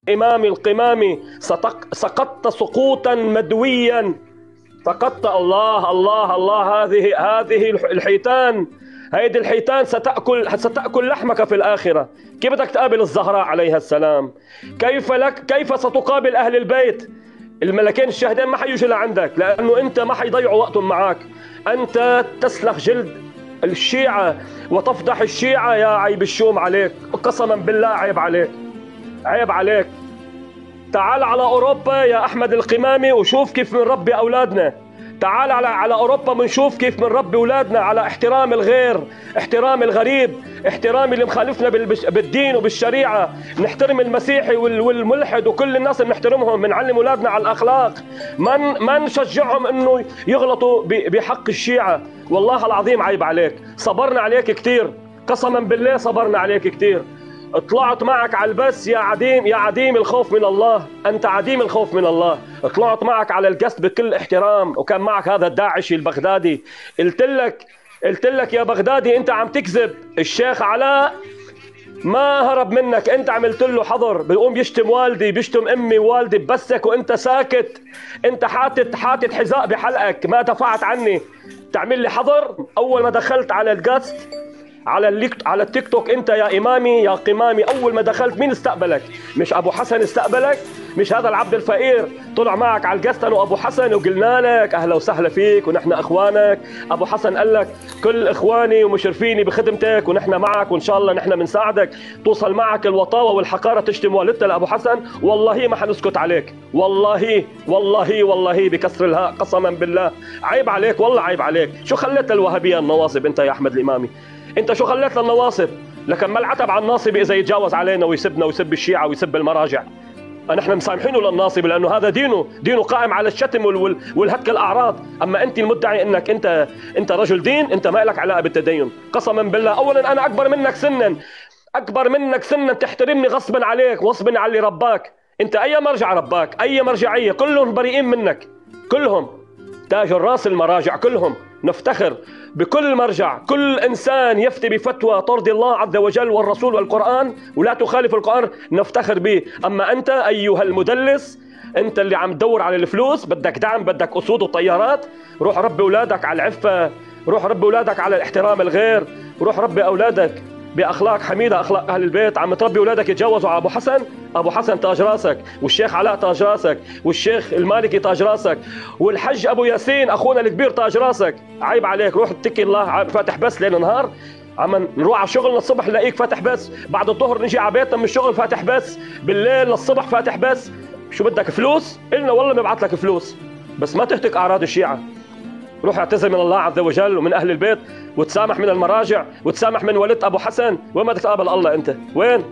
إمام القمام سقطت سقوطا مدويا. سقطت. الله الله الله. هذه الحيتان، هيدي الحيتان ستأكل لحمك في الآخرة. كيف بدك تقابل الزهراء عليها السلام؟ كيف ستقابل أهل البيت؟ الملكين الشاهدين ما حيجوا لعندك، لأنه أنت ما حيضيعوا وقتهم معك. أنت تسلخ جلد الشيعة وتفضح الشيعة. يا عيب الشوم عليك، قسما بالله عيب عليك، عيب عليك. تعال على أوروبا يا أحمد القمامي وشوف كيف بنربي أولادنا. تعال على أوروبا بنشوف كيف بنربي أولادنا على احترام الغير، احترام الغريب، احترام اللي مخالفنا بالدين وبالشريعة. نحترم المسيحي والملحد وكل الناس بنحترمهم. بنعلم أولادنا على الأخلاق، ما نشجعهم إنه يغلطوا بحق الشيعة. والله العظيم عيب عليك. صبرنا عليك كتير، قسما بالله صبرنا عليك كتير. طلعت معك على البث يا عديم، يا عديم الخوف من الله. أنت عديم الخوف من الله. طلعت معك على القصد بكل احترام، وكان معك هذا الداعشي البغدادي. قلت لك يا بغدادي أنت عم تكذب. الشيخ علاء ما هرب منك، أنت عملت له حظر. بيقوم يشتم والدي، بيشتم أمي ووالدي ببثك وأنت ساكت. أنت حاطط حذاء بحلقك، ما دفعت عني. تعمل لي حظر. أول ما دخلت على القصد على التيك توك، انت يا امامي يا قمامي، اول ما دخلت مين استقبلك؟ مش ابو حسن استقبلك؟ مش هذا العبد الفقير طلع معك على القسطن وابو حسن وقلنا لك اهلا وسهلا فيك ونحن اخوانك؟ ابو حسن قال لك كل اخواني ومشرفيني بخدمتك ونحن معك وان شاء الله نحن بنساعدك. توصل معك الوطاوه والحقاره تشتم والدتها لابو حسن؟ والله ما حنسكت عليك، والله والله والله بكسر الهاء قسما بالله. عيب عليك والله، عيب عليك. شو خليت الوهابيه النواصب انت يا احمد الامامي؟ انت شو خليت للنواصب؟ لكن ما العتب على الناصب اذا يتجاوز علينا ويسبنا ويسب الشيعه ويسب المراجع. نحن مسامحينه للناصب لانه هذا دينه قائم على الشتم والهتك الاعراض. اما انت المدعي انك انت رجل دين، انت ما لك علاقه بالتدين. قسما بالله، اولا انا اكبر منك سنا، اكبر منك سنا، تحترمني غصبا عليك وغصبا على اللي رباك. انت اي مرجع رباك؟ اي مرجعيه؟ كلهم بريئين منك، كلهم تاج الراس المراجع كلهم. نفتخر بكل مرجع، كل إنسان يفتي بفتوى ترضي الله عز وجل والرسول والقرآن ولا تخالف القرآن نفتخر به. أما أنت أيها المدلس، أنت اللي عم تدور على الفلوس، بدك دعم، بدك أسود وطيارات، روح ربي أولادك على العفة، روح ربي أولادك على الاحترام الغير، روح ربي أولادك باخلاق حميده، اخلاق اهل البيت. عم تربي اولادك يتجوزوا على ابو حسن؟ ابو حسن تاج راسك، والشيخ علاء تاج راسك، والشيخ المالكي تاج راسك، والحج ابو ياسين اخونا الكبير تاج راسك. عيب عليك. روح اتكي الله، فاتح بس ليل نهار. عم نروح على شغلنا الصبح نلاقيك فاتح بس، بعد الظهر نجي على بيتنا من الشغل فاتح بس، بالليل للصبح فاتح بس. شو بدك فلوس؟ إلنا والله بنبعث لك فلوس، بس ما تهتك اعراض الشيعه. روح اعتذر من الله عز وجل ومن اهل البيت، وتسامح من المراجع، وتسامح من والد ابو حسن. وين بدك تقابل الله انت؟ وين؟